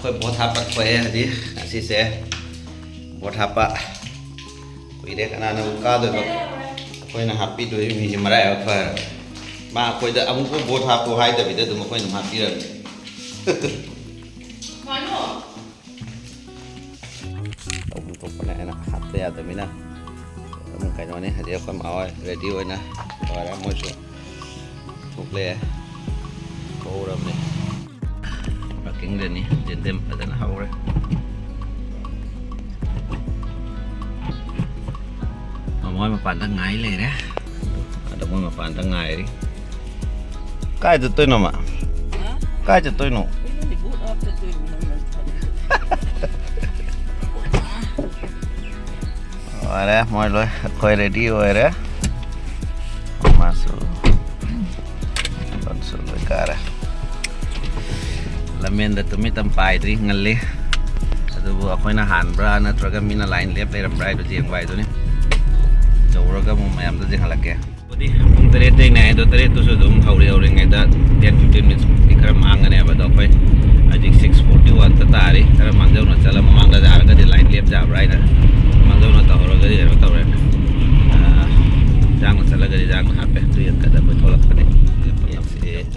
कोई बहुत हापा खोए हजी ऐसी से बहुत हापा कोई देख ना का दो कोई ना हापी दो मी मरा है पर मा कोई दा अमुक को बहुत हापो हाई दबी दे तुम कोई ना हापी रह मानो अब तो पने ना हापते या दबी ना अमुक कहीं वाने हजी कोई मावा रेडी हो ना और मुझे भूख ले हो रहा है parking din ni jendem pada na haure moi mà phản đang ngáiเลยนะada moi mà phản đang ngái đi cáiจะtôi nó mà cáiจะtôi nó rồi đấy moi rồi coi ready rồi đấy masuk langsung berkara lamen da tumi tampai tri ngalli adu akhoi na han bra na traga mina line left le ram right do jeng bai do ni chawraga mu mayam da jeng halake odi pung tare te nai do tare to so dum hauri hauri ngai da 10-15 minutes ikram angane ba do khoi ajik 6:41 ta tari tara mangjau na chala mang da jar ga di line left ja right na mangjau na ta hora ga di ro ta re jang chala ga di jang ha pe tu yak da ba tholak pa ni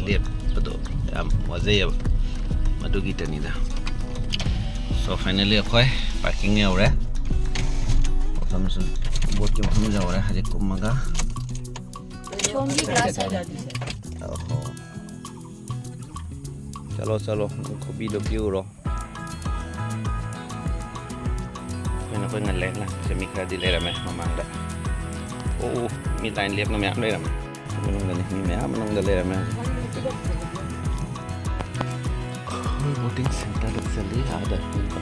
left pa do am wazai Madu kita ni dah. So finally aku parking ni orang. Kamu sun buat je kamu jauh orang hari kumaga. Chombi kelas ada di sana. Oh. Chalo chalo, kopi do view ro. Kau nak ngalek lah, semikra di lera meh mamang dah. Oh, mi line liap nama yang lera meh. Menung dah ni, mi meh menung dah lera meh. Voting center sekali ada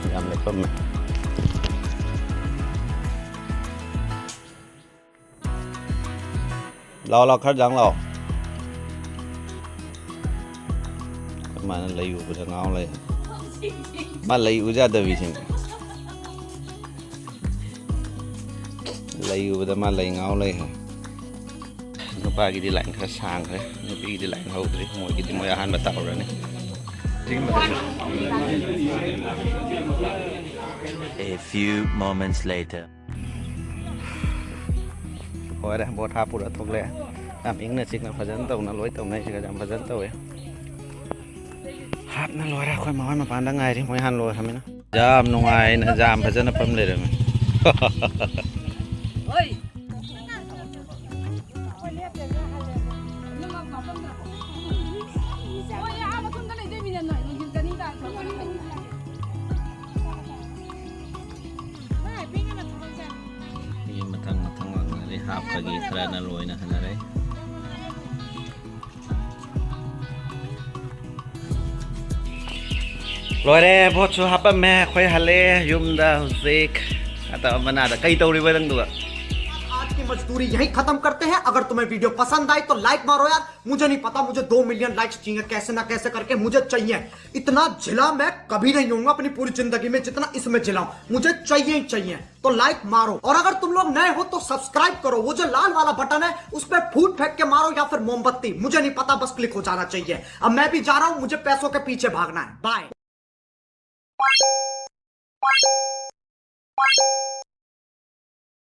yang lepas me. Lau khát giang lau. Mana layu pada ngau lay. Mana layu je ada bising. Layu pada mana lay ngau lay. Nampak gini lain kesang ke, nampak gini lain hau teri, mau gini mau yahan batau orang ni. A few moments later. Hồi đây bột hạp đã thuộc lệ. Làm những nơi xích là phải dẫn tàu nó lối tàu này thì làm phải dẫn tàu ấy. Hạp nó lối ra khỏi máu mà phán đang ngày thì mới hàn lối hả mình. Jam nung ai nó jam phải dẫn nó pâm lên rồi. Hap lagi kerana loy na kana ray. Loy re bot chu hap me khoi hale yum da zik ata mana da kai tawri badang duga. आज की मजदूरी यही खत्म करते हैं। अगर तुम्हें video पसंद आई तो लाइक मारो यार। मुझे नहीं पता, मुझे 2 मिलियन लाइक्स चाहिए, कैसे ना कैसे करके मुझे चाहिए। इतना जिला मैं कभी नहीं होऊंगा अपनी पूरी जिंदगी में जितना इसमें जिलाऊं। मुझे चाहिए ही चाहिए, तो लाइक मारो। और अगर तुम लोग नए हो तो सब्सक्राइब करो। वो जो लाल वाला बटन है उस पर फूट फेंक के मारो या फिर मोमबत्ती, मुझे नहीं पता, बस क्लिक हो जाना चाहिए। अब मैं भी जा रहा हूं, मुझे पैसों के पीछे भागना है। बाय।